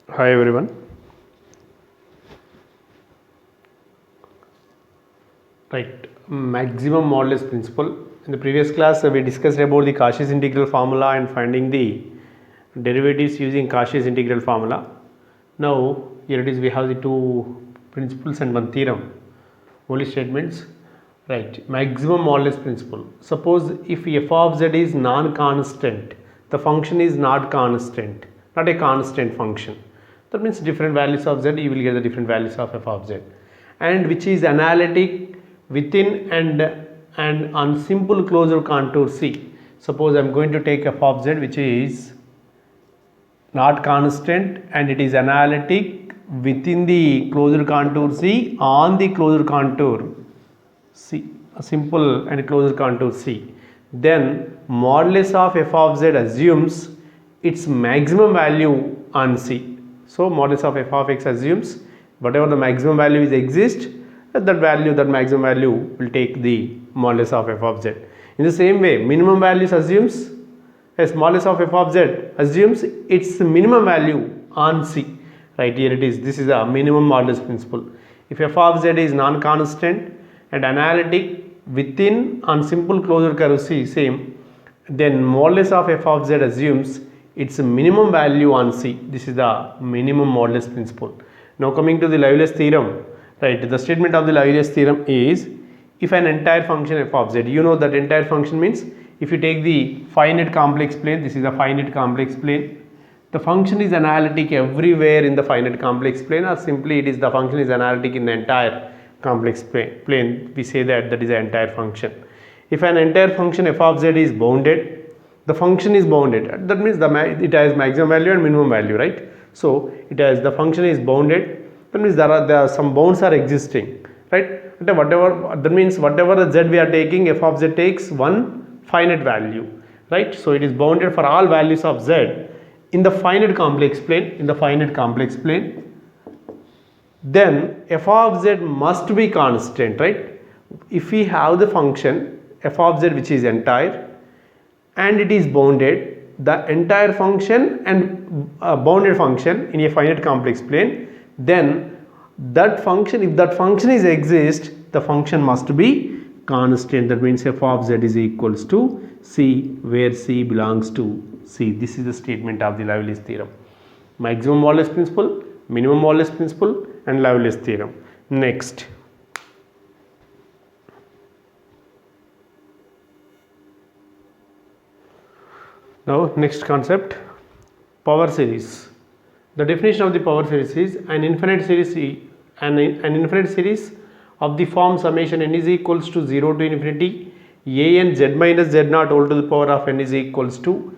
Hi everyone. Right, maximum modulus principle. In the previous class, we discussed about the Cauchy's integral formula and finding the derivatives using Cauchy's integral formula. Now, here it is. We have the two principles and one theorem. Only statements. Right, maximum modulus principle. Suppose if f of z is non-constant, the function is not constant, not a constant function. That means different values of z, you will get the different values of f of z, and which is analytic within and on simple closure contour C. Suppose I am going to take f of z which is not constant and it is analytic within the closure contour C on the closure contour C, a simple and closure contour C. Then modulus of f of z assumes its maximum value on C. So modulus of f of x assumes whatever the maximum value is exist, that maximum value will take the modulus of f of z. In the same way, minimum values assumes as modulus of f of z assumes its minimum value on C. Right, here it is. This is a minimum modulus principle. If f of z is non-constant and analytic within on simple closure curve C same, then modulus of f of z assumes its minimum value on C. This is the minimum modulus principle. Now coming to the Leibniz theorem, right, the statement of the Leibniz theorem is if an entire function f of z, you know that entire function means if you take the finite complex plane, this is a finite complex plane, the function is analytic everywhere in the finite complex plane, or simply it is the function is analytic in the entire complex plane, we say that is the entire function. If an entire function f of z is bounded, the function is bounded, that means it has maximum value and minimum value, right? So it has, the function is bounded, that means there are some bounds are existing, right? Whatever, that means whatever the z we are taking, f of z takes one finite value, right? So it is bounded for all values of z in the finite complex plane, then f of z must be constant, right? If we have the function f of z which is entire and it is bounded, the entire function and bounded function in a finite complex plane, then that function, if that function is exist, the function must be constant. That means f of z is equals to C, where C belongs to C. This is the statement of the Leibniz theorem. Maximum modulus principle, minimum modulus principle, and Leibniz theorem. Next, now next concept, power series. The definition of the power series is an infinite series of the form summation n is equals to 0 to infinity a n z minus z naught all to the power of n is equals to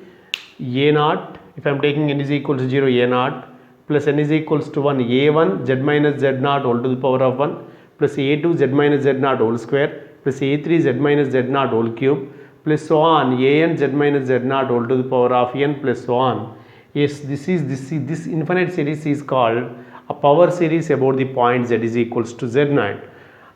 a naught. If I am taking n is equals to 0, a naught plus n is equals to 1 a1 z minus z naught all to the power of 1 plus a2 z minus z naught whole square plus a3 z minus z naught whole cube plus so on an z minus z naught all to the power of n plus so on. Yes, this infinite series is called a power series about the point z is equals to z naught,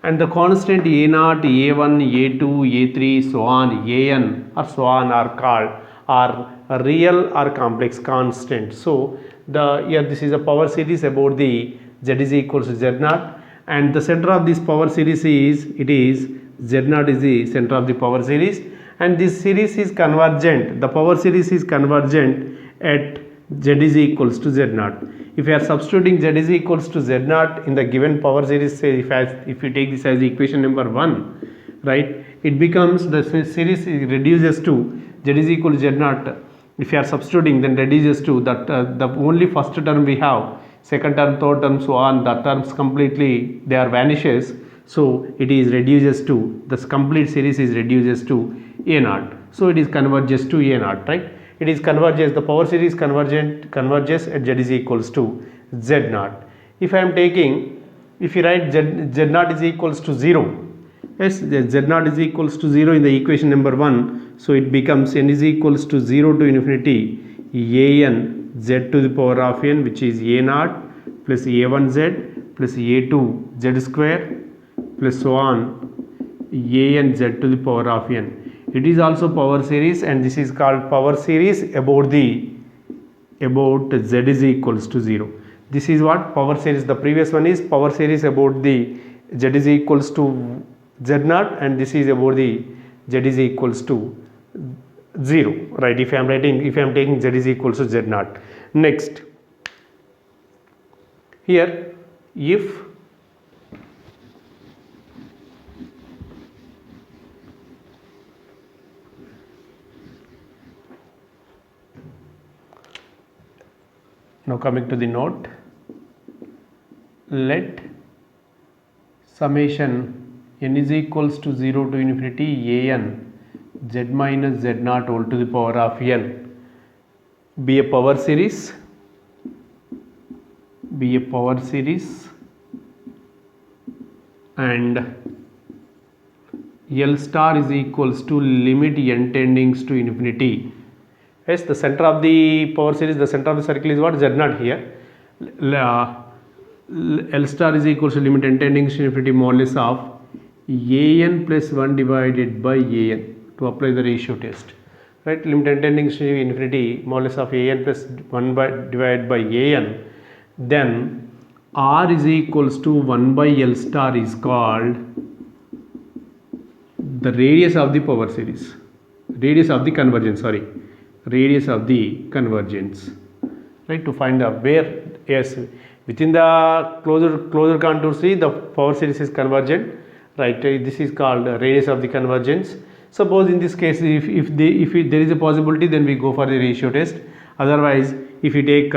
and the constant a naught, a1, a2, a3, so on, an or so on are called are real or complex constant. So here this is a power series about the z is equals to z naught, and the center of this power series is, it is z naught is the center of the power series, and this series is convergent, the power series is convergent at z is equals to z naught. If you are substituting z is equals to z naught in the given power series, say if you take this as equation number 1, right, it becomes, the series reduces to z is equal to z naught. If you are substituting, then reduces to that the only first term we have, second term, third term, so on, the terms completely they are vanishes. So it is reduces to, this complete series is reduces to a naught. So it is converges to a naught, right? It is converges, the power series converges at z is equals to z naught. If I am taking, if you write z naught is equals to 0, yes, z naught is equals to 0 in the equation number 1, so it becomes n is equals to 0 to infinity an z to the power of n, which is a naught plus a1z plus a2 z square plus so on an z to the power of n. It is also power series, and this is called power series about z is equals to 0. this is what power series. The previous one is power series about the z is equals to z naught, and this is about the z is equals to 0, right? If I am taking z is equals to z naught. Next, here if now coming to the note, let summation n is equals to 0 to infinity a n z minus z naught all to the power of n be a power series, and L star is equals to limit n tendings to infinity. Yes, the center of the power series, the center of the circle is what? Z naught here. L star is equals to limit n tendings to infinity modulus of an plus 1 divided by an, to apply the ratio test, right? Limit n tendings to infinity modulus of an plus 1 divided by an, then R is equals to 1 by L star is called the radius of the power series, radius of the convergence, right? To find the where, yes, within the closure contour C, the power series is convergent, right? This is called radius of the convergence. Suppose in this case, if there is a possibility, then we go for the ratio test. Otherwise, if you take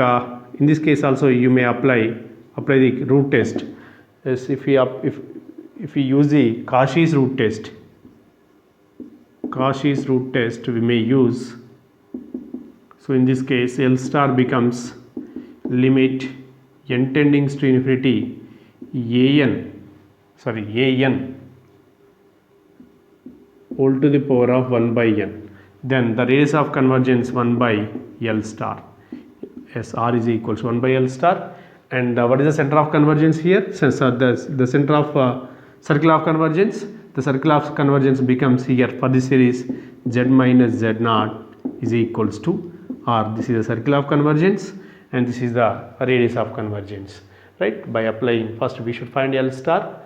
in this case also, you may apply the root test. Yes, if we use the Cauchy's root test, we may use. So in this case, L star becomes limit n tendings to infinity an all to the power of 1 by n. Then the radius of convergence 1 by L star. Yes, R is equals to 1 by L star. And what is the center of convergence here? Since the center of circle of convergence, the circle of convergence becomes here for this series z minus z naught is equals to R. This is the circle of convergence, and this is the radius of convergence, right? By applying, first we should find L star.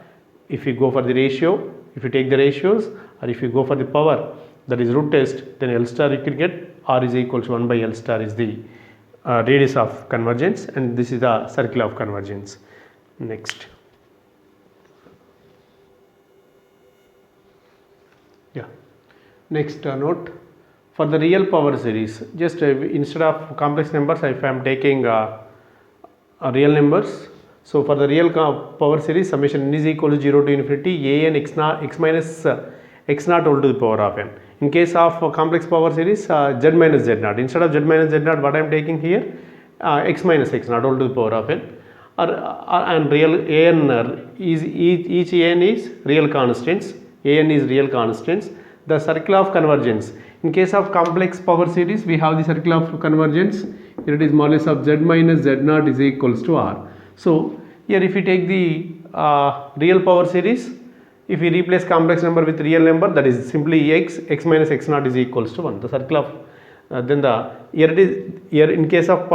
If we go for the ratio, if you take the ratios, or if you go for the power, that is root test, then L star you can get R is equals to 1 by L star is the radius of convergence, and this is the circle of convergence. Next, note for the real power series, just instead of complex numbers, if I am taking real numbers, so for the real power series, summation n is equal to 0 to infinity a n x minus x naught all to the power of n. In case of complex power series, z minus z naught, instead of z minus z naught, what I am taking here, x minus x naught all to the power of n, and real an is each an is real constants, the circle of convergence. In case of complex power series, we have the circle of convergence, here it is modulus of z minus z naught is equals to R. So here if we take the real power series, if we replace complex number with real number, that is simply x minus x naught is equals to 1. The circle of then the here in case of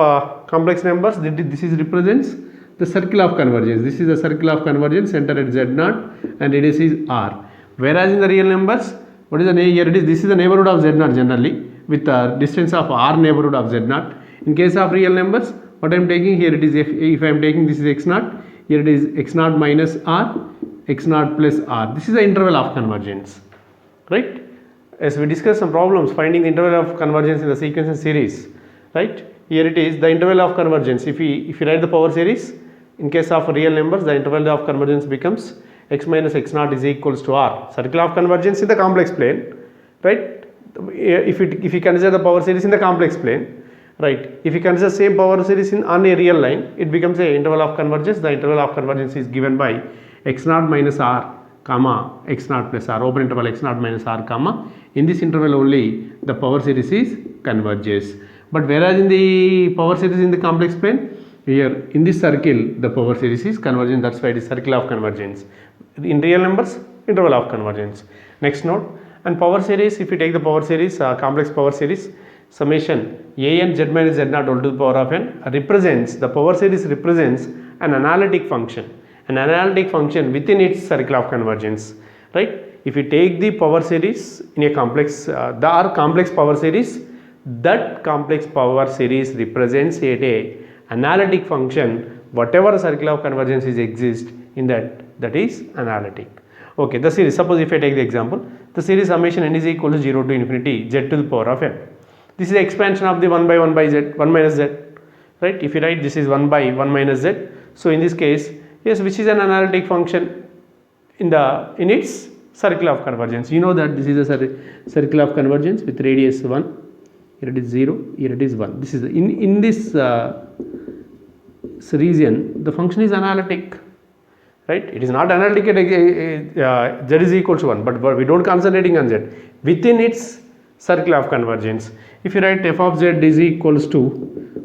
complex numbers, this is represents the circle of convergence. This is the circle of convergence, center at z naught, and radius is R. Whereas in the real numbers, what is the here it is, this is the neighborhood of z naught generally, with the distance of R neighborhood of z naught. In case of real numbers, what I am taking here, it is if I am taking this is x naught, here it is x naught minus R, x naught plus R. This is the interval of convergence, right? As we discussed some problems finding the interval of convergence in the sequence and series, right? Here it is the interval of convergence. If we write the power series, in case of real numbers, the interval of convergence becomes x minus x naught is equals to R. Circle of convergence in the complex plane, right? If you consider the power series in the complex plane, right? If you consider same power series on a real line, it becomes a interval of convergence. The interval of convergence is given by x naught minus R, comma x naught plus R, open interval x naught minus R, comma. In this interval only the power series is converges. But whereas in the power series in the complex plane, here in this circle the power series is convergent. That's why it is circle of convergence. In real numbers, interval of convergence. Next note, and power series, if you take the power series, complex power series, summation a n z minus z naught all to the power of n represents, the power series represents an analytic function, within its circle of convergence, right? If you take the power series in a complex, there are complex power series, that complex power series represents a analytic function, whatever circle of convergence is exist in that is analytic. Okay, the series, suppose if I take the example, the series summation n is equal to 0 to infinity z to the power of n. This is the expansion of the 1 by 1 by z, 1 minus z, right? If you write this is 1 by 1 minus z, so in this case, yes, which is an analytic function in its circle of convergence. You know that this is a circle of convergence with radius 1, here it is 0, here it is 1. This is in this region, the function is analytic, right? It is not analytic at z is equal to 1, but we don't concentrating on z, within its circle of convergence. If you write f of z is equals to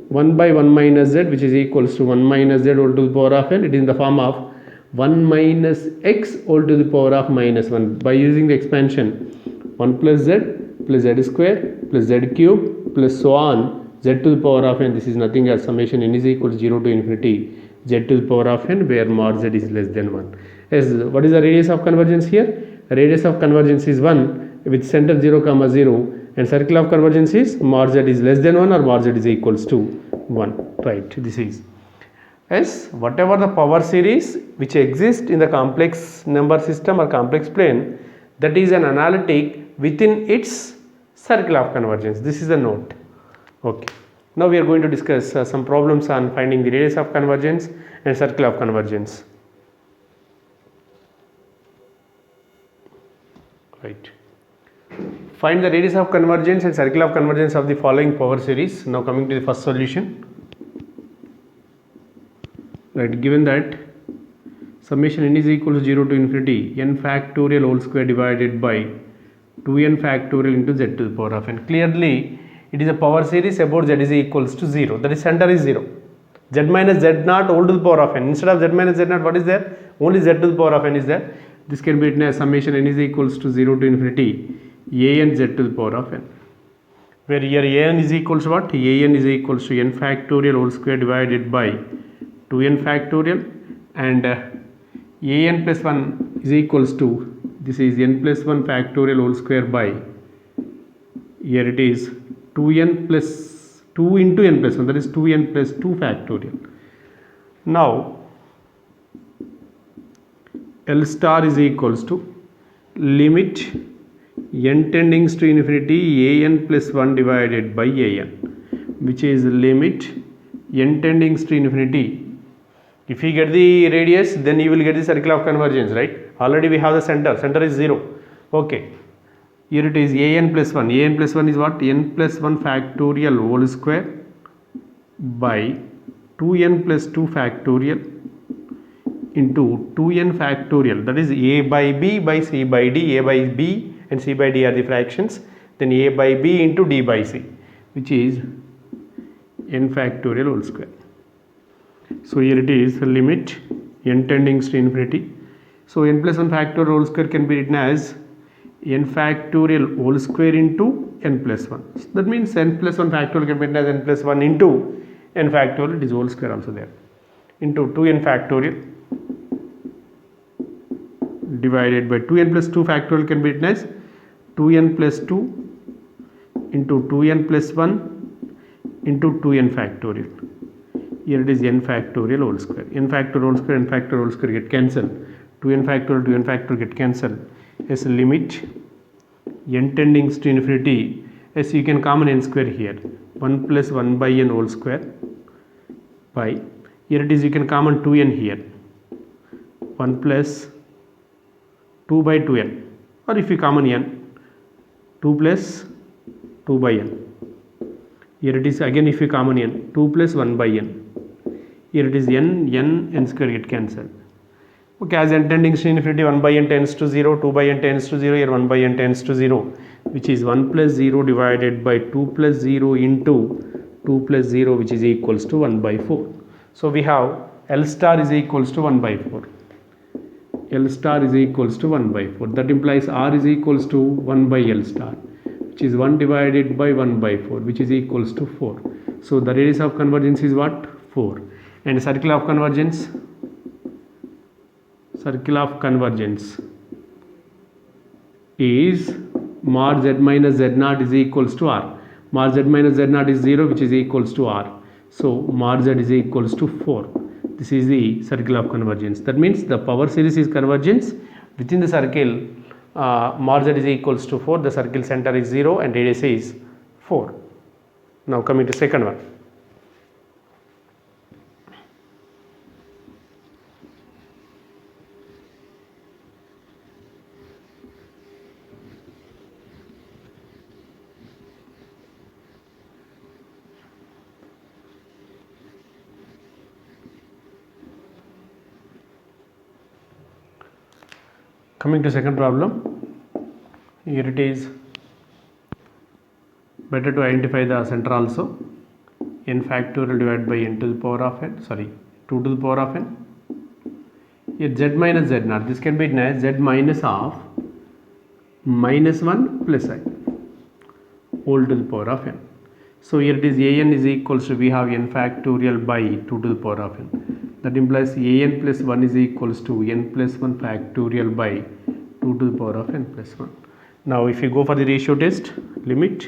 1 by 1 minus z, which is equals to 1 minus z all to the power of n, it is in the form of 1 minus x all to the power of minus 1 by using the expansion 1 plus z square plus z cube plus so on z to the power of n. This is nothing as summation n is equal to 0 to infinity z to the power of n, where mod z is less than 1. As what is the radius of convergence here? Radius of convergence is 1 with center 0 comma 0, and circle of convergence is mod z is less than 1 or mod z is equals to 1, right? This is as whatever the power series which exist in the complex number system or complex plane, that is an analytic within its circle of convergence. This is the note. Okay, now we are going to discuss some problems on finding the radius of convergence and circle of convergence, right? Find the radius of convergence and circle of convergence of the following power series. Now coming to the first solution, right? Given that summation n is equal to 0 to infinity n factorial whole square divided by 2n factorial into z to the power of n. Clearly it is a power series about z is equals to 0, that is center is 0, z minus z naught all to the power of n. Instead of z minus z naught, what is there? Only z to the power of n is there. This can be written as summation n is equals to 0 to infinity a n z to the power of n, where here a n is equals to what? A n is equals to n factorial whole square divided by 2n factorial, and a n plus 1 is equals to, this is n plus 1 factorial whole square by, here it is 2n plus 2 into n plus 1, that is 2n plus 2 factorial. Now L star is equals to limit n tendings to infinity a n plus 1 divided by a n, which is limit n tendings to infinity. If you get the radius, then you will get the circle of convergence, right? Already we have the center is 0. Okay, here it is a n plus 1. A n plus 1 is what? N plus 1 factorial whole square by 2n plus 2 factorial into 2n factorial, that is a by b by c by d. A by b and c by d are the fractions, then a by b into d by c, which is n factorial whole square. So here it is limit n tendings to infinity. So n plus 1 factorial whole square can be written as n factorial whole square into n plus 1. So that means n plus 1 factorial can be written as n plus 1 into n factorial, it is whole square also there, into 2n factorial divided by 2n plus 2 factorial can be written as 2n plus 2 into 2n plus 1 into 2n factorial. Here it is n factorial whole square. N factorial whole square, n factorial whole square get cancelled. 2n factorial get cancelled. As limit n tendings to infinity, as you can common n square here, 1 plus 1 by n whole square by, here it is you can common 2n here, 1 plus 2 by 2n, or if you common n, 2 plus 2 by n. Here it is again if you common n, 2 plus 1 by n. Here it is n square get cancelled. Okay, as n tending to infinity, 1 by n tends to 0, 2 by n tends to 0, here 1 by n tends to 0, which is 1 plus 0 divided by 2 plus 0 into 2 plus 0, which is equals to 1 by 4. So we have L star is equals to 1 by 4. L star is equals to 1 by 4. That implies R is equals to 1 by L star. which is 1 divided by 1 by 4, which is equals to 4. So the radius of convergence is what? 4. And circle of convergence is mod z minus z naught is equals to r. Mod z minus z naught is 0, which is equals to r. So mod z is equals to 4. This is the circle of convergence. That means the power series is convergence within the circle. Mod z is equals to 4. The circle center is 0 and radius is 4. Now coming to second one. Coming to second problem, here it is better to identify the center also. N factorial divided by n to the power of n, 2 to the power of n. Here z minus z naught, this can be written as z minus of minus 1 plus I whole to the power of n. So here it is an is equals to, we have n factorial by 2 to the power of n. That implies an plus 1 is equals to n plus 1 factorial by 2 to the power of n plus 1. Now if you go for the ratio test, limit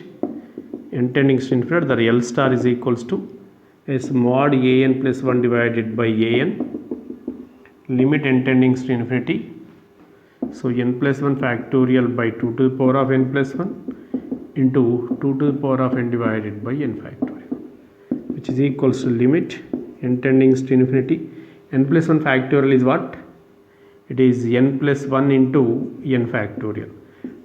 n tending to infinity, the L star is equals to s mod an plus 1 divided by an, limit n tending to infinity. So n plus 1 factorial by 2 to the power of n plus 1 into 2 to the power of n divided by n factorial, which is equals to limit n tending to infinity. N plus 1 factorial is what? It is n plus 1 into n factorial.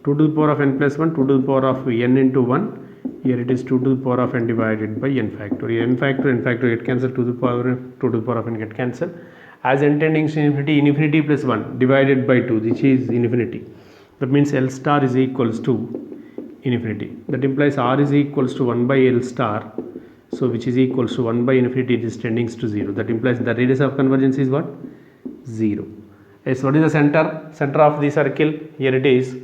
2 to the power of n plus 1, 2 to the power of n into 1. Here it is 2 to the power of n divided by n factorial. N factorial get cancelled, 2 to the power of n get cancelled. As n tending to infinity, infinity plus 1 divided by 2, which is infinity. That means L star is equals to infinity. That implies R is equals to 1 by L star. So which is equals to 1 by infinity, it is tending to 0. That implies the radius of convergence is what? 0. Yes, what is the center of the circle? Here it is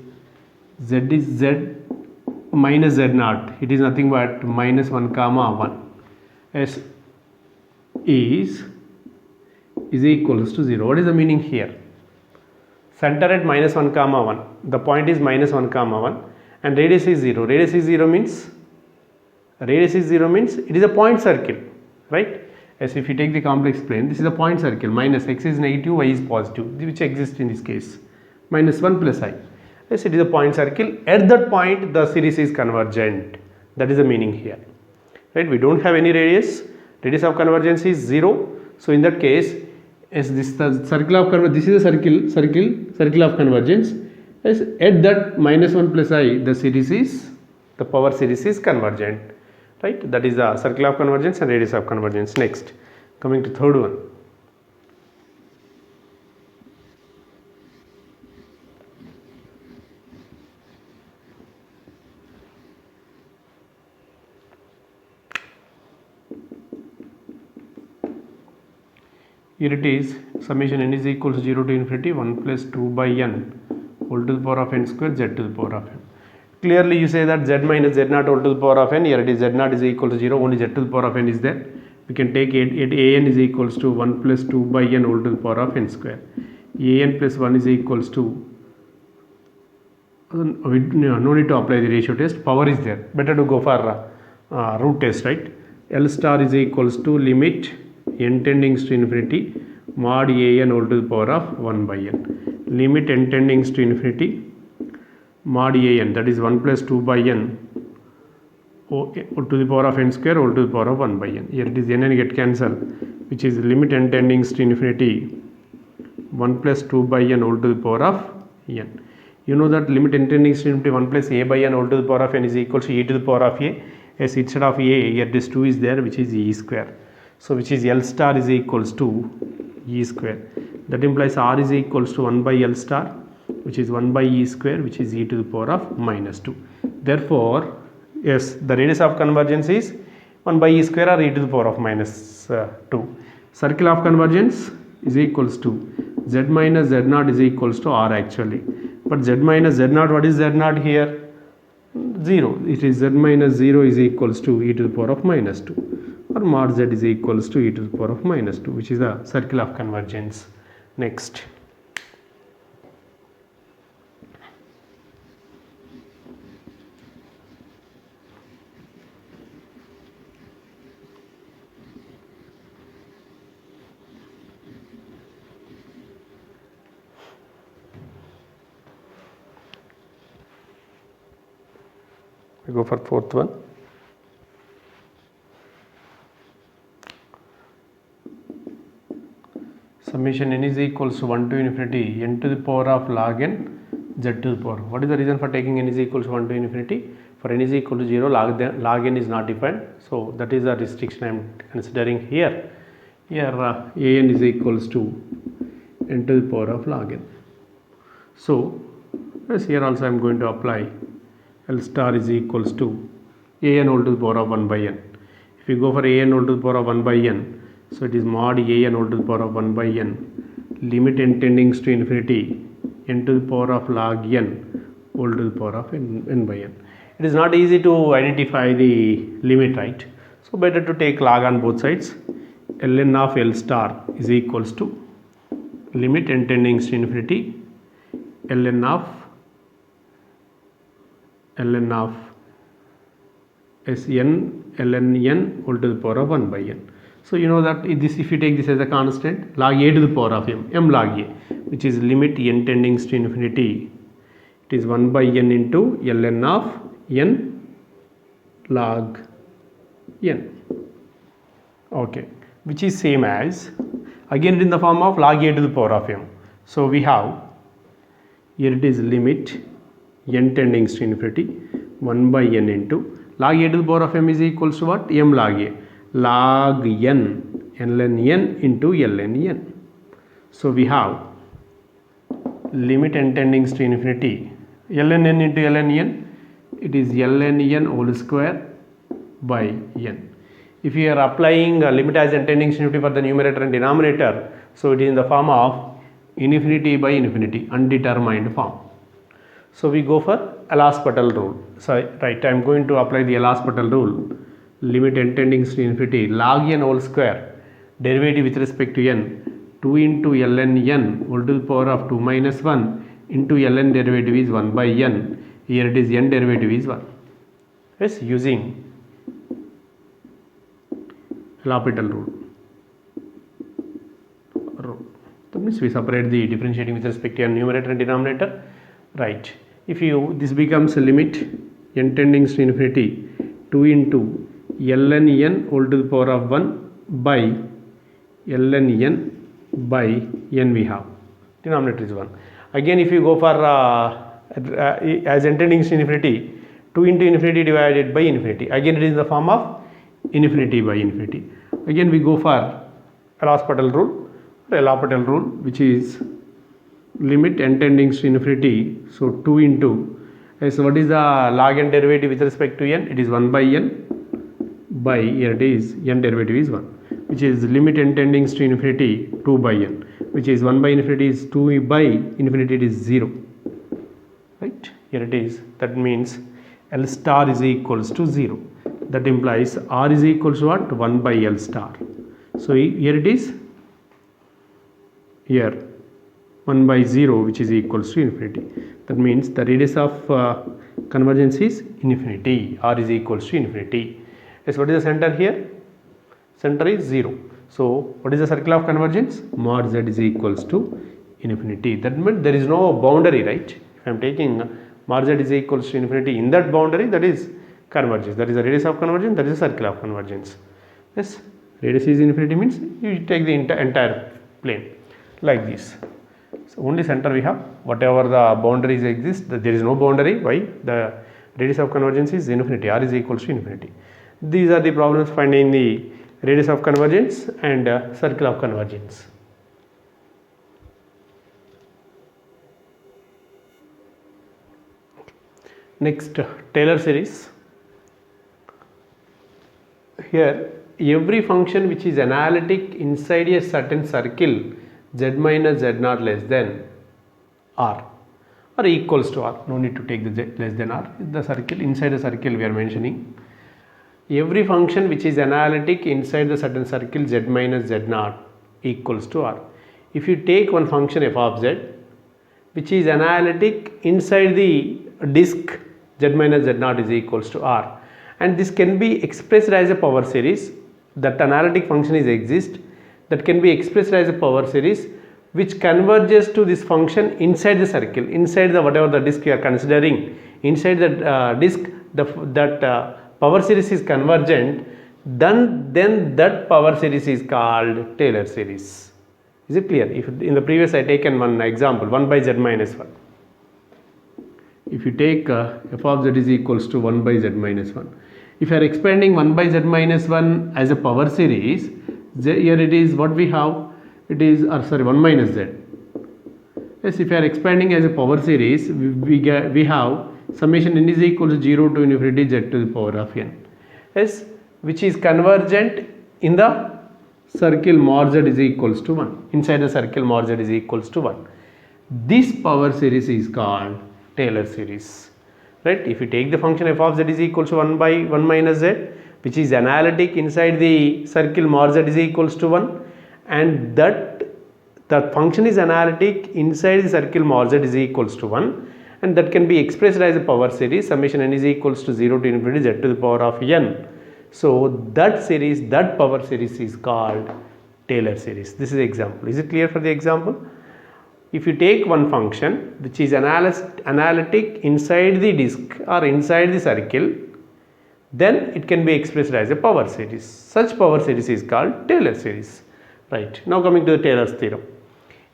z is z minus z naught. It is nothing but minus 1 comma 1. S is equals to 0. What is the meaning here? Center at minus 1 comma 1. The point is minus 1 comma 1 and radius is 0. Radius is 0 means it is a point circle, right? As if you take the complex plane, this is a point circle. Minus x is negative, y is positive, which exists in this case. Minus 1 plus I. Yes, it is a point circle. At that point, the series is convergent. That is the meaning here, right? We don't have any radius. Radius of convergence is 0. So in that case, as this the circle of convergence, this is a circle of convergence. As at that minus 1 plus I, the power series is convergent. Right, that is the circle of convergence and radius of convergence. Next, coming to third one. Here it is summation n is equals to 0 to infinity 1 plus 2 by n whole to the power of n square z to the power of n. Clearly you say that z minus z naught whole to the power of n. Here it is z naught is equal to 0, only z to the power of n is there. We can take it an is equals to 1 plus 2 by n whole to the power of n square. An plus 1 is equals to, no need to apply the ratio test, power is there. Better to go for root test, right? L star is equals to limit n tending to infinity mod an whole to the power of 1 by n. Limit n tending to infinity mod an, that is 1 plus 2 by n to the power of n square whole to the power of 1 by n. Here it is n get cancelled, which is limit n tending to infinity 1 plus 2 by n whole to the power of n. You know that limit n tending to infinity 1 plus a by n whole to the power of n is equals to e to the power of a. Yes, instead of a, here this 2 is there, which is e square. So which is L star is equals to e square. That implies R is equals to 1 by L star, which is 1 by e square, which is e to the power of minus 2. Therefore, yes, the radius of convergence is 1 by e square or e to the power of minus 2. Circle of convergence is equals to z minus z naught is equals to r actually. But z minus z naught, what is z naught here? 0. It is z minus 0 is equals to e to the power of minus 2, or mod z is equals to e to the power of minus 2, which is the circle of convergence. Next, we go for fourth one. Summation n is equals to 1 to infinity n to the power of log n z to the power. What is the reason for taking n is equals to 1 to infinity? For n is equal to 0, log n is not defined. So that is the restriction I am considering here. Here an is equals to n to the power of log n. So as here also I am going to apply L star is equals to an whole to the power of 1 by n. If you go for an whole to the power of 1 by n, so it is mod an whole to the power of 1 by n, limit n tending to infinity, n to the power of log n whole to the power of n by n. It is not easy to identify the limit, right? So better to take log on both sides. Ln of L star is equals to limit n tending to infinity, ln of Sn ln n whole to the power of 1 by n. So you know that this, if you take this as a constant, log a to the power of m log a, which is limit n tending to infinity, it is 1 by n into ln of n log n. Okay, which is same as, again in the form of log a to the power of m. So we have here it is limit n tending to infinity 1 by n into log a to the power of m is equals to what? M log a, log n ln n into ln n. So we have limit n tending to infinity ln n into ln n, it is ln n whole square by n. If you are applying a limit as n tending to infinity for the numerator and denominator, so it is in the form of infinity by infinity, undetermined form. So we go for L'Hospital rule. So right, I am going to apply the L'Hospital rule. Limit n tending to infinity log n whole square, derivative with respect to n, 2 into ln n whole to the power of 2 minus 1 into ln derivative is 1 by n. Here it is n derivative is 1. Yes, using L'Hospital rule. That means we separate the differentiating with respect to numerator and denominator. Right. If you, this becomes a limit n tending to infinity 2 into ln n whole to the power of 1 by ln n by n we have. Denominator is 1. Again if you go for as n tending to infinity, 2 into infinity divided by infinity. Again it is in the form of infinity by infinity. Again we go for L'Hospital rule, which is limit n tending to infinity, so 2 into, so what is the log n derivative with respect to n? It is 1 by n by, here it is n derivative is 1, which is limit n tending to infinity 2 by n, which is 1 by infinity is 2 by infinity, it is 0, right? Here it is, that means L star is equals to 0. That implies R is equals to what? 1 by L star. So here it is, here 1 by 0, which is equals to infinity. That means the radius of convergence is infinity. R is equals to infinity. Yes, what is the center here? Center is 0. So what is the circle of convergence? Mod z is equals to infinity. That means there is no boundary, right? If I am taking mod z is equals to infinity, in that boundary, that is convergence. That is the radius of convergence, that is the circle of convergence. Yes, radius is infinity means you take the entire plane like this. So only center we have, whatever the boundaries exist, there is no boundary. Why? The radius of convergence is infinity, R is equals to infinity. These are the problems finding the radius of convergence and circle of convergence. Next, Taylor series. Here every function which is analytic inside a certain circle z minus z naught less than r, or equals to r. No need to take the z less than r. The circle, inside the circle we are mentioning every function which is analytic inside the certain circle z minus z naught equals to r. If you take one function f of z which is analytic inside the disk z minus z naught is equals to r, and this can be expressed as a power series. That analytic function is exist that can be expressed as a power series which converges to this function inside the circle, inside the whatever the disk you are considering, inside the disk that power series is convergent, then that power series is called Taylor series. Is it clear? If in the previous I taken one example 1 by z minus 1. If you take f of z is equals to 1 by z minus 1. If you are expanding 1 by z minus 1 as a power series, here it is what we have, it is 1 minus z. Yes, if you are expanding as a power series, we have summation n is equal to 0 to infinity z to the power of n. Yes, which is convergent in the circle mod z is equals to 1. Inside the circle mod z is equals to 1. This power series is called Taylor series. Right? If you take the function f of z is equals to 1 by 1 minus z, which is analytic inside the circle mod z is equals to 1, and that the function is analytic inside the circle mod z is equals to 1, and that can be expressed as a power series summation n is equals to 0 to infinity z to the power of n. So that series, that power series is called Taylor series. This is the example. Is it clear for the example? If you take one function which is analytic inside the disk or inside the circle, then it can be expressed as a power series. Such power series is called Taylor series. Right. Now coming to the Taylor's theorem.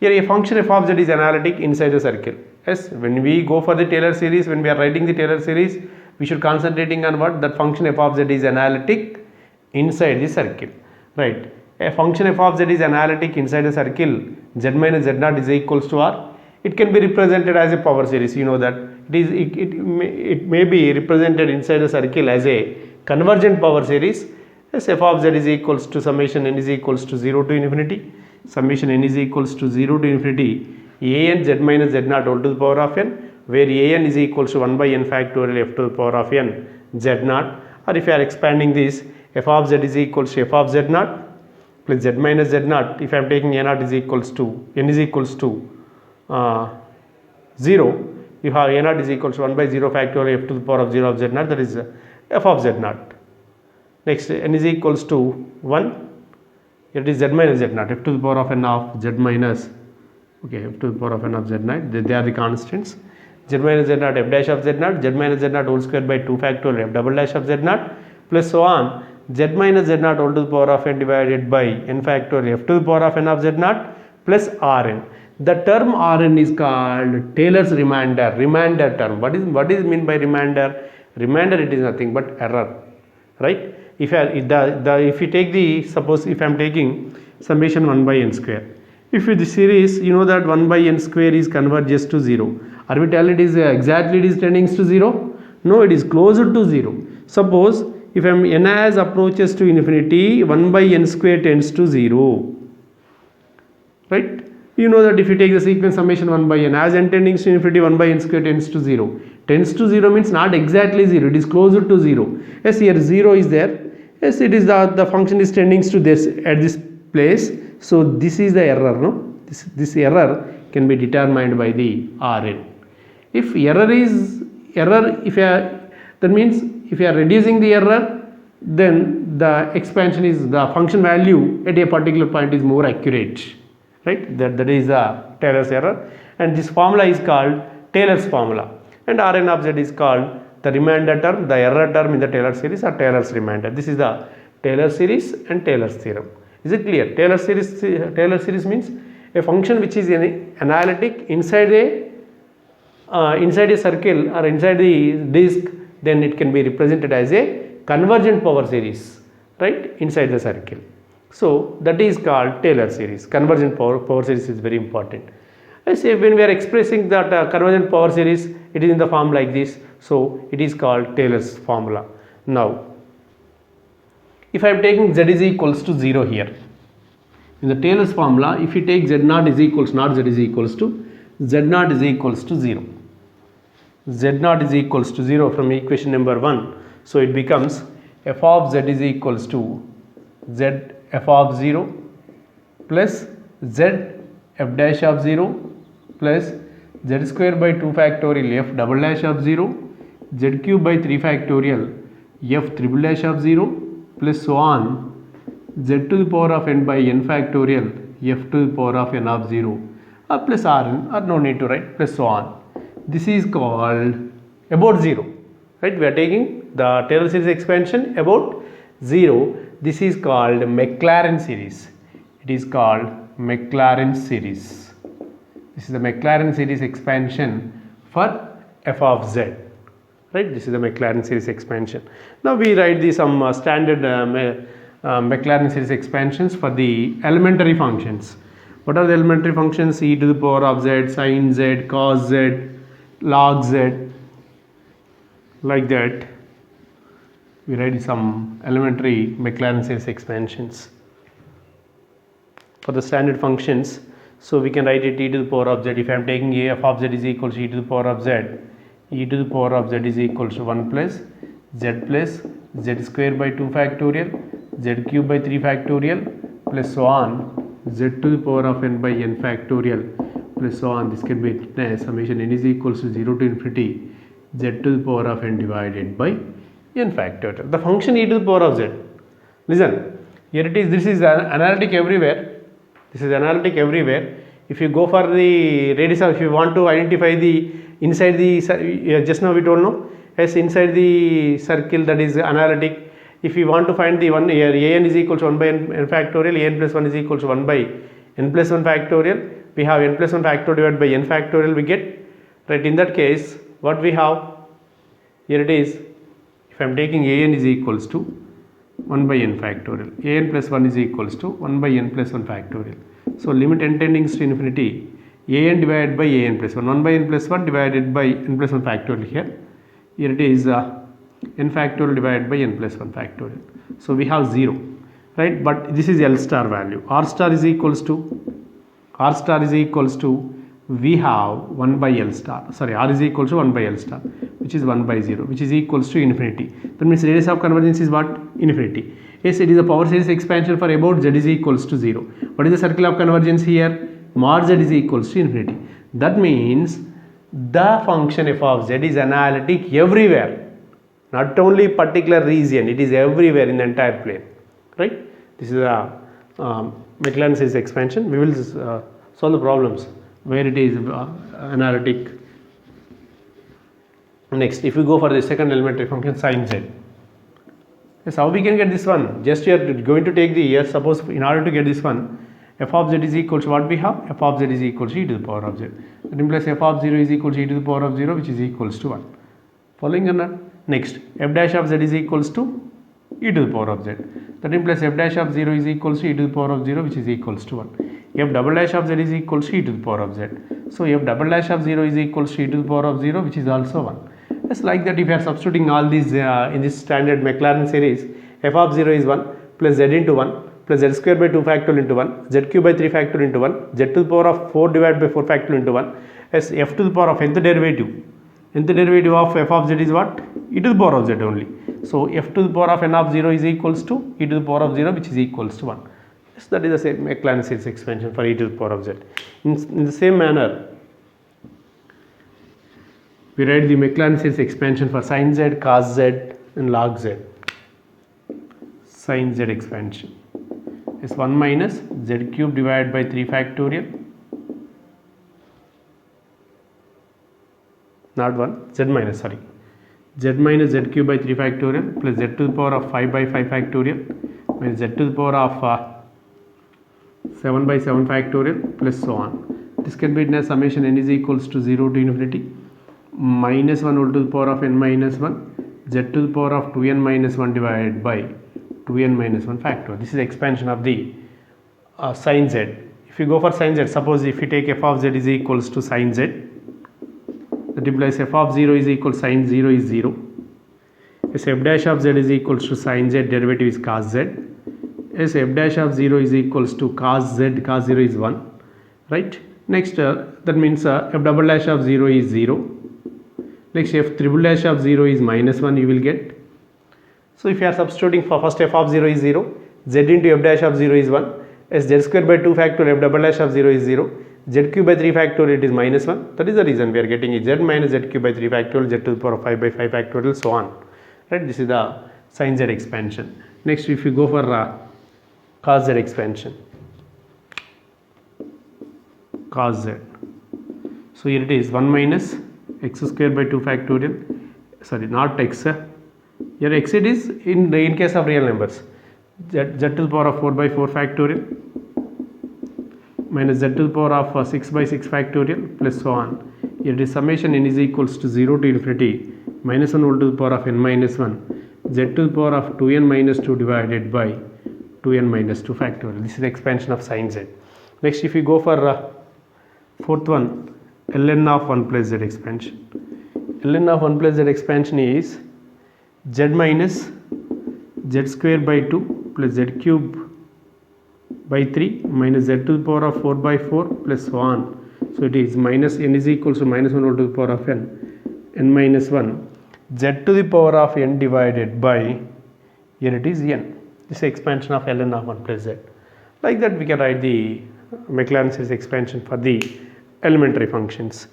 Here a function f of z is analytic inside the circle. Yes, when we go for the Taylor series, when we are writing the Taylor series, we should concentrating on what? That function f of z is analytic inside the circle. Right. A function f of z is analytic inside the circle z minus z naught is equals to r. It can be represented as a power series. You know that it may be represented inside the circle as a convergent power series. Yes, f of z is equals to summation n is equals to 0 to infinity, summation n is equals to 0 to infinity a n z minus z naught all to the power of n, where a n is equals to 1 by n factorial f to the power of n z naught, or if you are expanding this, f of z is equals to f of z naught plus z minus z naught. If I am taking a naught is equals to n is equals to 0, you have a naught is equals to 1 by 0 factorial f to the power of 0 of z naught, that is f of z naught. Next, n is equals to 1, it is z minus z naught, f to the power of n of z minus, okay, f to the power of n of z naught, they are the constants. Z minus z naught f dash of z naught, z minus z naught whole square by 2 factorial f double dash of z naught, plus so on, z minus z naught all to the power of n divided by n factorial f to the power of n of z naught plus Rn. The term Rn is called Taylor's remainder, remainder term. What is meant by remainder? Remainder, it is nothing but error, right? If you take the, suppose if I am taking summation 1 by n square, if the series, you know that 1 by n square is converges to 0. Are we telling it is exactly it is tending to 0? No, it is closer to 0. Suppose if n as approaches to infinity, 1 by n square tends to 0, right? You know that if you take the sequence summation 1 by n, as n tending to infinity, 1 by n square tends to 0. Tends to 0 means not exactly 0, it is closer to 0. Yes, here 0 is there. Yes, it is the function is tending to this at this place. So this is the error, no? This error can be determined by the Rn. If error is error, that means if you are reducing the error, then the expansion is the function value at a particular point is more accurate, right? That is the Taylor's error, and this formula is called Taylor's formula, and Rn of z is called the remainder term, the error term in the Taylor series, or Taylor's remainder. This is the Taylor series and Taylor's theorem. Is it clear? Taylor series means a function which is analytic inside a circle or inside the disk, then it can be represented as a convergent power series, right, inside the circle. So that is called Taylor series. Convergent power series is very important. I say when we are expressing that convergent power series, it is in the form like this. So it is called Taylor's formula. Now, if I am taking z is equals to 0 here, in the Taylor's formula, if you take z naught is equals, not z is equals to, z naught is equals to 0. z naught is equals to 0 from equation number 1. So it becomes f of z is equals to z f of 0 plus z f dash of 0 plus z square by 2 factorial f double dash of 0 z cube by 3 factorial f triple dash of 0 plus so on z to the power of n by n factorial f to the power of n of 0 plus rn, or no need to write, plus so on. This is called about 0, right? We are taking the Taylor series expansion about 0. This is called Maclaurin series. It is called Maclaurin series. This is the Maclaurin series expansion for f of z, right? This is the Maclaurin series expansion. Now we write the some standard Maclaurin series expansions for the elementary functions. What are the elementary functions? E to the power of z, sin z, cos z, log z, like that. We write some elementary Maclaurin series expansions for the standard functions. So we can write it e to the power of z. If I am taking a f of z is equal to e to the power of z, e to the power of z is equal to 1 plus z square by 2 factorial, z cube by 3 factorial, plus so on, z to the power of n by n factorial, plus so on. This can be summation n is equals to 0 to infinity z to the power of n divided by n factorial. The function e to the power of z. Listen, here it is. This is analytic everywhere. This is analytic everywhere. If you go for the radius of, if you want to identify the inside the, just now we told no, yes, inside the circle, that is analytic. If you want to find the one here, an is equal to 1 by n factorial, an plus 1 is equal to 1 by n plus 1 factorial. We have n plus 1 factorial divided by n factorial we get, right? In that case, what we have, here it is, if I am taking an is equals to 1 by n factorial, an plus 1 is equals to 1 by n plus 1 factorial. So limit n tending to infinity, an divided by an plus 1, 1 by n plus 1 divided by n plus 1 factorial here. Here it is n factorial divided by n plus 1 factorial. So we have 0, right? But this is L star value. R star is equals to, we have 1 by L star, sorry, R is equal to 1 by L star, which is 1 by 0, which is equals to infinity. That means radius of convergence is what? Infinity. Yes, it is a power series expansion for about z is equals to 0. What is the circle of convergence here? Mod z is equals to infinity. That means the function f of z is analytic everywhere, not only particular region, it is everywhere in the entire plane, right? This is a Maclaurin series expansion. We will solve the problems where it is analytic. Next, if we go for the second elementary function, sin z. Yes, how we can get this one? Just you are going to take the here, suppose in order to get this one, f of z is equal to what we have? F of z is equal to e to the power of z. That implies f of 0 is equal to e to the power of 0, which is equals to 1. Following or not? Next, f dash of z is equals to e to the power of z. That implies f dash of 0 is equals to e to the power of 0, which is equals to 1. F double dash of z is equals to e to the power of z. So f double dash of 0 is equals to e to the power of 0, which is also 1. Just like that, if you are substituting all these in this standard Maclaurin series, f of 0 is 1 plus z into 1 plus z square by 2 factorial into 1, z cube by 3 factorial into 1, z to the power of 4 divided by 4 factorial into 1, as f to the power of nth derivative. Nth derivative of f of z is what? E to the power of z only. So f to the power of n of 0 is equals to e to the power of 0, which is equals to 1. Yes, that is the same Maclaurin series expansion for e to the power of z. In the same manner, we write the Maclaurin series expansion for sin z, cos z and log z. Sin z expansion is 1 minus z cube divided by 3 factorial, not 1, z minus, sorry, z minus z cube by 3 factorial plus z to the power of 5 by 5 factorial minus z to the power of 7 by 7 factorial plus so on. This can be written as summation n is equals to 0 to infinity minus 1 whole to the power of n minus 1 z to the power of 2n minus 1 divided by 2n minus 1 factor. This is expansion of the sin z. If you go for sin z, suppose if you take f of z is equals to sin z, that implies f of 0 is equal to sin 0 is 0. Yes, f dash of z is equals to sin z, derivative is cos z. Yes, f dash of 0 is equals to cos z, cos 0 is 1, right? Next, that means f double dash of 0 is 0. Next, f triple dash of 0 is minus 1 you will get. So if you are substituting for first f of 0 is 0, z into f dash of 0 is 1, as z square by 2 factorial f double dash of 0 is 0, z cube by 3 factorial it is minus 1. That is the reason we are getting it z minus z cube by 3 factorial, z to the power of 5 by 5 factorial, so on. Right? This is the sin z expansion. Next, if you go for cos z expansion, cos z. So here it is 1 minus x square by 2 factorial, sorry, not x. Here x it is in case of real numbers, z to the power of 4 by 4 factorial minus z to the power of 6 by 6 factorial plus so on. Here it is summation n is equals to 0 to infinity minus 1 whole to the power of n minus 1 z to the power of 2n minus 2 divided by 2n minus 2 factorial. This is the expansion of sin z. Next, if you go for fourth one, ln of 1 plus z expansion. ln of 1 plus z expansion is z minus z square by 2 plus z cube by 3 minus z to the power of 4 by 4 plus so on. So it is minus n is equals to minus 1 whole to the power of n minus 1 z to the power of n divided by, here it is n. This is expansion of ln of 1 plus z. Like that we can write the Maclaurin series expansion for the elementary functions.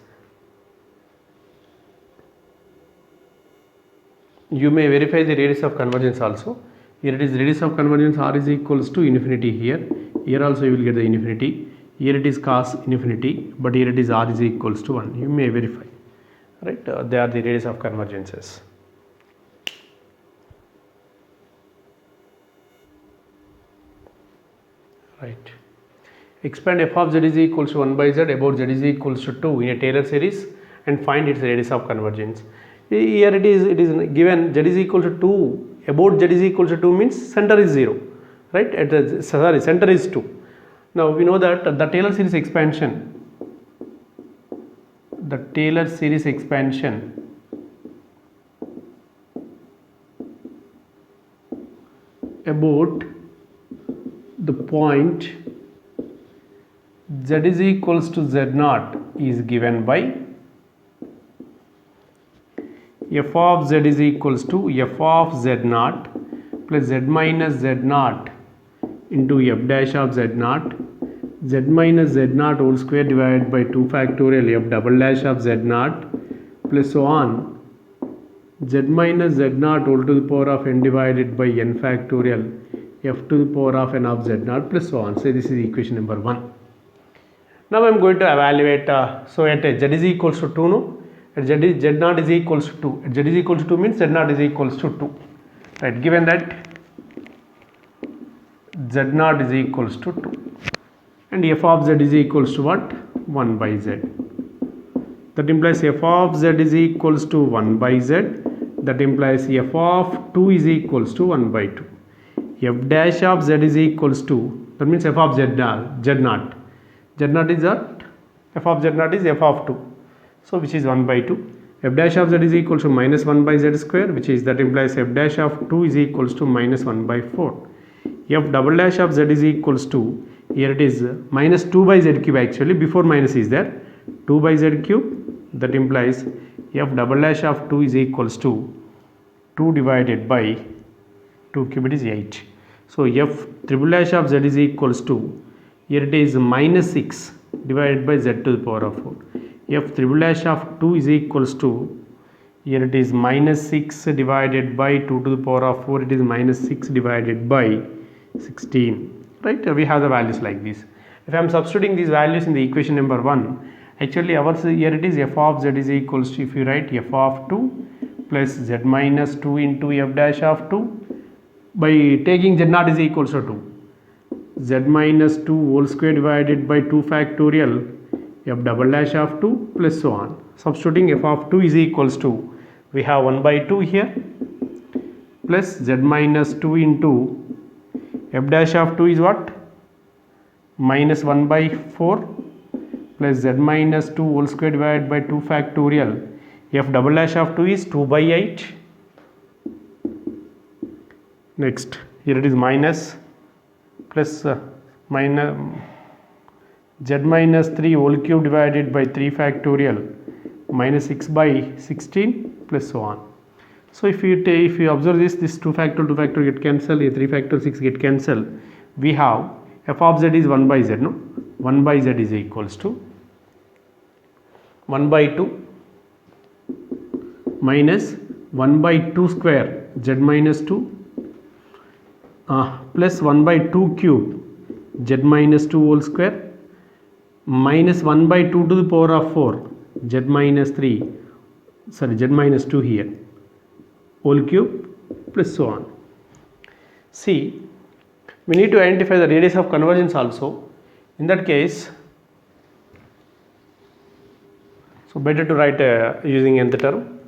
You may verify the radius of convergence also. Here it is radius of convergence r is equals to infinity here. Here also you will get the infinity. Here it is cos infinity, but here it is r is equals to 1. You may verify. Right? They are the radius of convergences. Right. Expand f of z is equals to 1 by z about z is equals to 2 in a Taylor series and find its radius of convergence. Here it is given z is equal to 2 about z is equal to 2 means center is 0, right? Center is 2. Now we know that the Taylor series expansion about the point z is equals to z0 is given by f of z is equals to f of z0 plus z minus z0 into f dash of z0, z minus z0 whole square divided by 2 factorial f double dash of z0 plus so on, z minus z0 whole to the power of n divided by n factorial f to the power of n of z0 plus so on. So this is equation number 1. Now I am going to evaluate, so at z is equals to 2, no? At z0 is equals to 2. At z is equals to 2 means z0 is equals to 2. Right, given that z0 is equals to 2 and f of z is equals to what? 1 by z. That implies f of z is equals to 1 by z. That implies f of 2 is equals to 1 by 2. F dash of z is equals to, that means f of z0. Z0 is what? F of z0 is f of 2. So which is 1 by 2. F dash of z is equals to minus 1 by z square, which is, that implies f dash of 2 is equals to minus 1 by 4. F double dash of z is equals to, here it is minus 2 by z cube actually, before minus is there, 2 by z cube. That implies f double dash of 2 is equals to 2 divided by 2 cube, it is 8. So f triple dash of z is equals to, here it is minus 6 divided by z to the power of 4. F triple dash of 2 is equals to, here it is minus 6 divided by 2 to the power of 4, it is minus 6 divided by 16. Right? We have the values like this. If I am substituting these values in the equation number 1, actually ours here it is f of z is equals to, if you write f of 2 plus z minus 2 into f dash of 2, by taking z0 is equals to 2. Z minus 2 whole square divided by 2 factorial f double dash of 2 plus so on. Substituting f of 2 is equals to, we have 1 by 2 here plus z minus 2 into f dash of 2 is what? Minus 1 by 4 plus z minus 2 whole square divided by 2 factorial f double dash of 2 is 2 by 8. Next, here it is minus plus minus z minus 3 whole cube divided by 3 factorial minus 6 by 16 plus so on. So if you observe this 2 factor get cancelled, a 3 factor 6 get cancelled. We have f of z is 1 by z, no? 1 by z is equals to 1 by 2 minus 1 by 2 square z minus 2 plus 1 by 2 cube z minus 2 whole square minus 1 by 2 to the power of 4 z minus 3, sorry, z minus 2 here whole cube plus so on. See, we need to identify the radius of convergence also. In that case, so better to write using nth term.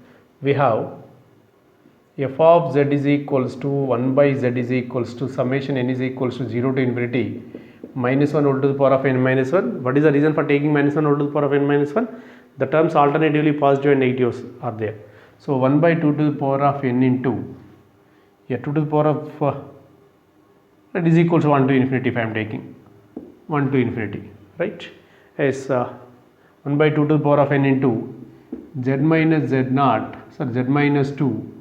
We have f of z is equals to 1 by z is equals to summation n is equals to 0 to infinity minus 1 whole to the power of n minus 1. What is the reason for taking minus 1 whole to the power of n minus 1? The terms alternatively positive and negatives are there. So 1 by 2 to the power of n into 2 to the power of that is equals to 1 to infinity if I am taking 1 to infinity, right? As 1 by 2 to the power of n into z minus z naught, sorry, z minus 2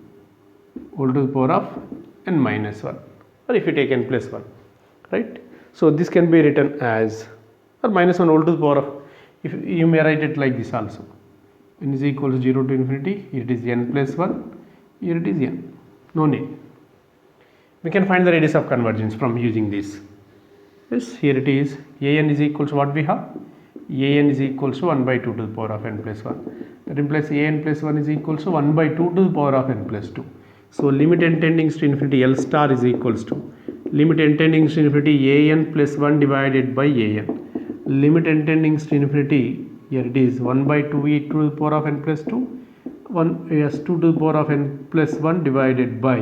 whole to the power of n minus 1, or if you take n plus 1, right? So this can be written as, or minus 1 whole to the power of, if you may write it like this also, n is equal to 0 to infinity, here it is n plus 1, here it is n, no need. We can find the radius of convergence from using this. Yes, here it is, an is equal to what we have, an is equal to 1 by 2 to the power of n plus 1. That implies an plus 1 is equal to 1 by 2 to the power of n plus 2. So limit n tending to infinity L star is equals to limit n tending to infinity an plus 1 divided by an. Limit n tending to infinity, here it is 1 by 2 e to the power of n plus 2, 2 to the power of n plus 1 divided by,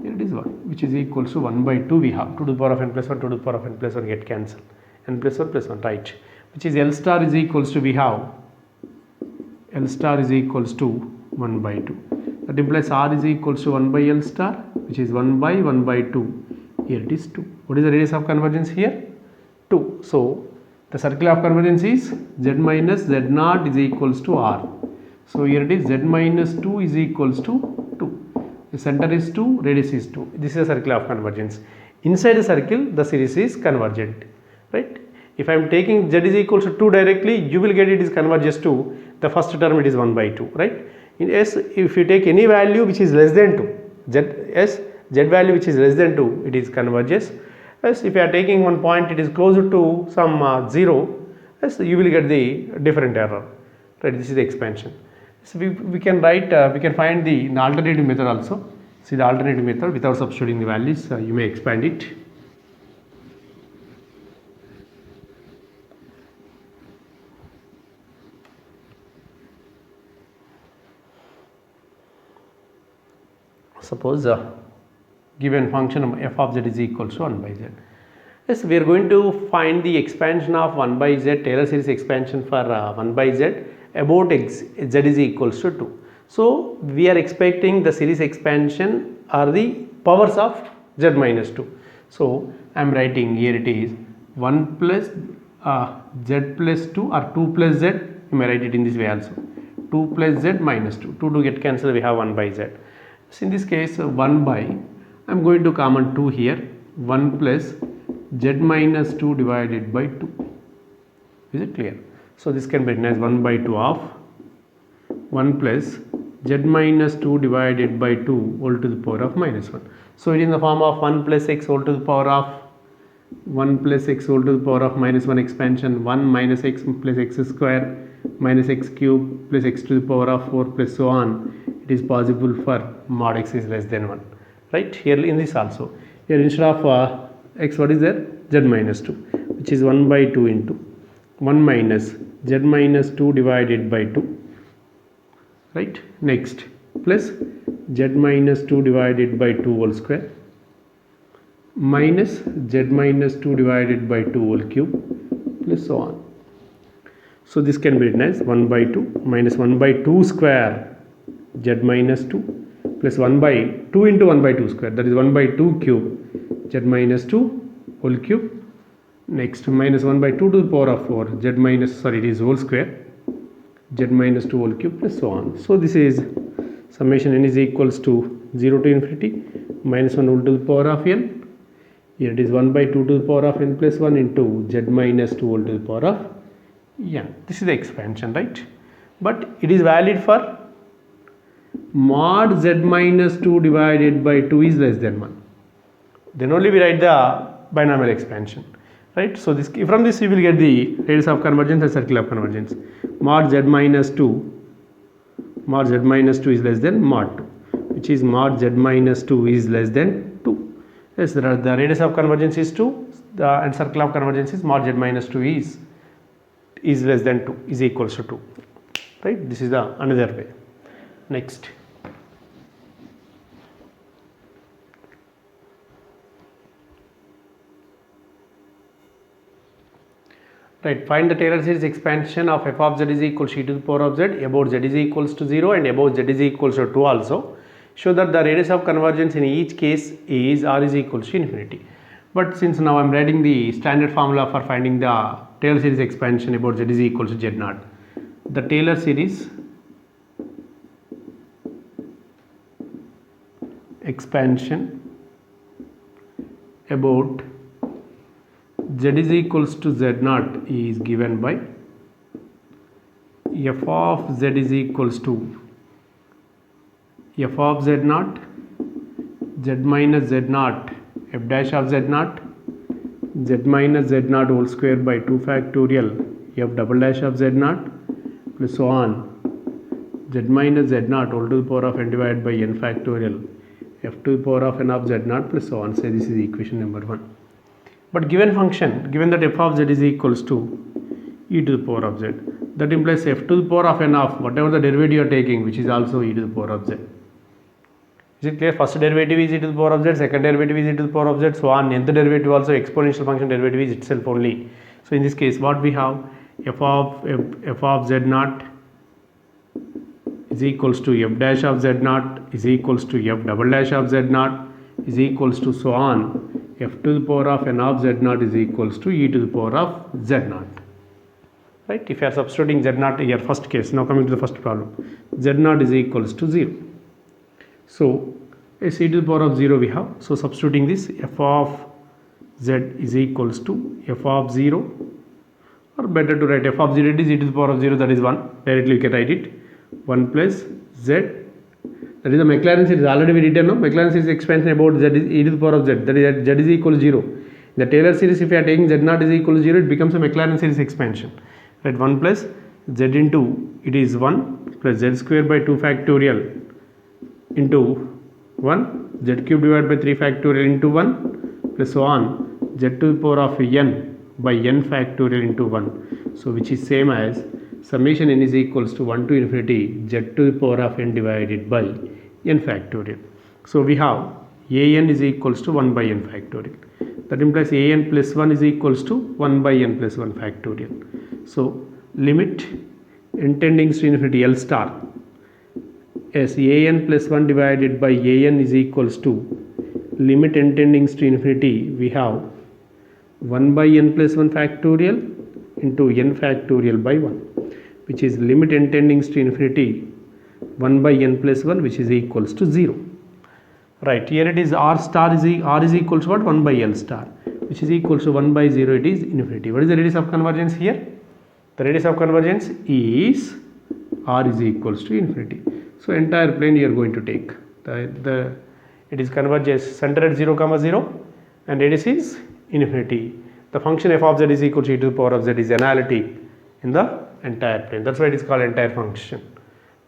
here it is 1, which is equals to 1 by 2 we have, 2 to the power of n plus 1, 2 to the power of n plus 1 get cancelled, n plus 1 plus 1, right, which is L star is equals to, we have L star is equals to 1 by 2. That implies R is equals to 1 by L star, which is 1 by 2. Here it is 2. What is the radius of convergence here? 2. So the circle of convergence is z minus z naught is equals to R. So here it is z minus 2 is equals to 2. The center is 2, radius is 2. This is a circle of convergence. Inside the circle, the series is convergent, right? If I am taking z is equals to 2 directly, you will get it is converges to the first term, it is 1 by 2, right? In S, if you take any value which is less than 2, z value which is less than 2, it is converges. As if you are taking one point, it is closer to some 0, as you will get the different error, right? This is the expansion. So we can write, we can find the alternative method also. See the alternative method without substituting the values, you may expand it. Suppose given function of f of z is equal to 1 by z. Yes, we are going to find the expansion of 1 by z, Taylor series expansion for 1 by z about z is equals to 2. So we are expecting the series expansion are the powers of z minus 2. So I am writing here it is 1 plus z plus 2 or 2 plus z, you may write it in this way also, 2 plus z minus 2, 2 to get cancelled, we have 1 by z. So in this case 1 by, I am going to common 2 here, 1 plus z minus 2 divided by 2. Is it clear? So this can be written as 1 by 2 of 1 plus z minus 2 divided by 2 whole to the power of minus 1. So it is in the form of 1 plus x whole to the power of 1 plus x whole to the power of minus 1 expansion, 1 minus x plus x square minus x cube plus x to the power of 4 plus so on. It is possible for mod x is less than 1, right? Here in this also, here instead of x, what is there? Z minus 2, which is 1 by 2 into 1 minus z minus 2 divided by 2, right? Next plus z minus 2 divided by 2 whole square minus z minus 2 divided by 2 whole cube plus so on. So this can be written as 1 by 2 minus 1 by 2 square z minus 2 plus 1 by 2 into 1 by 2 square, that is 1 by 2 cube z minus 2 whole cube. Next minus 1 by 2 to the power of 4 z minus, sorry, it is whole square z minus 2 whole cube plus so on. So this is summation n is equals to 0 to infinity minus 1 whole to the power of n. Here it is 1 by 2 to the power of n plus 1 into z minus 2 whole to the power of n. This is the expansion, right? But it is valid for mod z minus 2 divided by 2 is less than 1. Then only we write the binomial expansion, right? So this, from this we will get the radius of convergence and circle of convergence. Mod z minus 2 is less than mod 2, which is mod z minus 2 is less than 2. Yes, the radius of convergence is 2, and circle of convergence is mod z minus 2 is less than 2, is equals to 2, right? This is the another way. Next, right, find the Taylor series expansion of f of z is equals to e to the power of z about z is equals to 0 and about z is equals to 2 also. Show that the radius of convergence in each case is r is equals to infinity. But since now I am writing the standard formula for finding the Taylor series expansion about z is equals to z naught. The Taylor series expansion about z is equals to z naught is given by f of z is equals to f of z naught, z minus z naught, f dash of z naught, z minus z naught whole square by 2 factorial f double dash of z naught plus so on z minus z naught whole to the power of n divided by n factorial f to the power of n of z naught plus so on. Say this is equation number 1. But given function, given that f of z is equals to e to the power of z, that implies f to the power of n of whatever the derivative you are taking, which is also e to the power of z. Is it clear? First derivative is e to the power of z, second derivative is e to the power of z, so on. Nth derivative also exponential function derivative is itself only. So in this case, what we have, f of z naught is equals to f dash of z naught is equals to f double dash of z naught is equals to so on, f to the power of n of z naught is equals to e to the power of z naught. Right? If you are substituting z naught here, first case, now coming to the first problem, z naught is equals to 0. So as e to the power of 0 we have, so substituting this, f of z is equals to f of 0, or better to write f of 0, it is e to the power of 0, that is 1, directly you can write it, 1 plus z, that is the Maclaurin series, already we written, no? Maclaurin series expansion about z is e to the power of z, that is z is equal to 0. The Taylor series, if you are taking z naught is equal to 0, it becomes a Maclaurin series expansion, right? 1 plus z into, it is 1 plus z square by 2 factorial into 1, z cube divided by 3 factorial into 1 plus so on, z to the power of n by n factorial into 1. So which is same as summation n is equals to 1 to infinity z to the power of n divided by n factorial. So we have an is equals to 1 by n factorial. That implies an plus 1 is equals to 1 by n plus 1 factorial. So limit n tending to infinity L star as an plus 1 divided by an is equals to limit n tending to infinity, we have 1 by n plus 1 factorial into n factorial by 1, which is limit n tending to infinity 1 by n plus 1, which is equals to 0. Right, here it is r star is r is equals to what? 1 by L star, which is equals to 1 by 0, it is infinity. What is the radius of convergence here? The radius of convergence is r is equals to infinity. So entire plane you are going to take. It is converges center at 0, 0 and radius is infinity. The function f of z is equal to e to the power of z is analytic in the entire plane. That's why it is called entire function.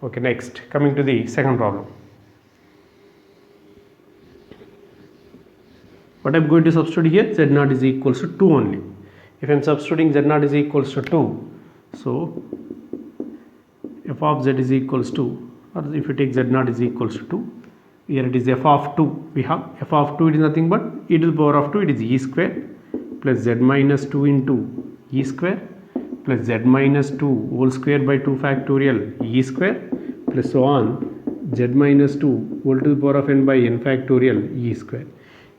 Okay, next, coming to the second problem. What I am going to substitute here, z naught is equals to 2 only. If I am substituting z naught is equals to 2, so f of z is equals to, or if you take z naught is equals to 2, here it is f of 2, we have f of 2, it is nothing but e to the power of 2, it is e square plus z minus 2 into e square plus z minus 2 whole square by 2 factorial e square plus so on z minus 2 whole to the power of n by n factorial e square.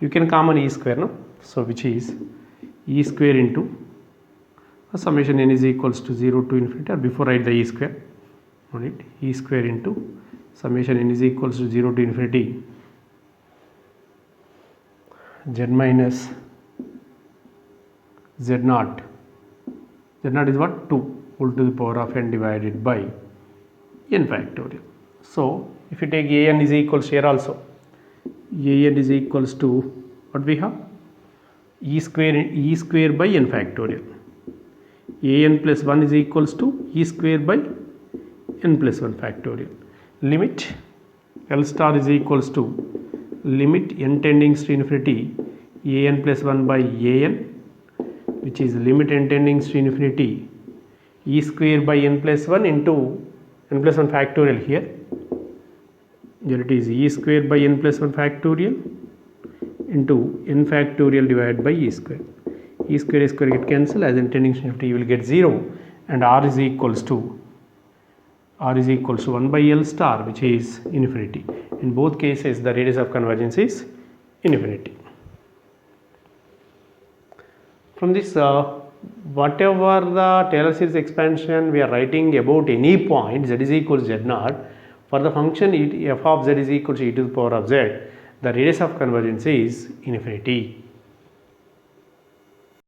You can common e square, no? So which is e square into summation n is equals to 0 to infinity, or before write the e square, on it, e square into summation n is equals to 0 to infinity z minus z naught. Z naught is what? 2 whole to the power of n divided by n factorial. So if you take an is equals here also, an is equals to what we have, e square by n factorial. An plus 1 is equals to e square by n plus 1 factorial. Limit L star is equals to limit n tending to infinity an plus 1 by an, which is limit n tending to infinity e square by n plus 1 into n plus 1 factorial here. Here it is e square by n plus 1 factorial into n factorial divided by e square. E square get cancelled, as n tending to infinity you will get 0, and r is equals to 1 by L star, which is infinity. In both cases the radius of convergence is infinity. From this whatever the Taylor series expansion we are writing about any point z is equals to z naught, for the function f of z is equal to e to the power of z, the radius of convergence is infinity.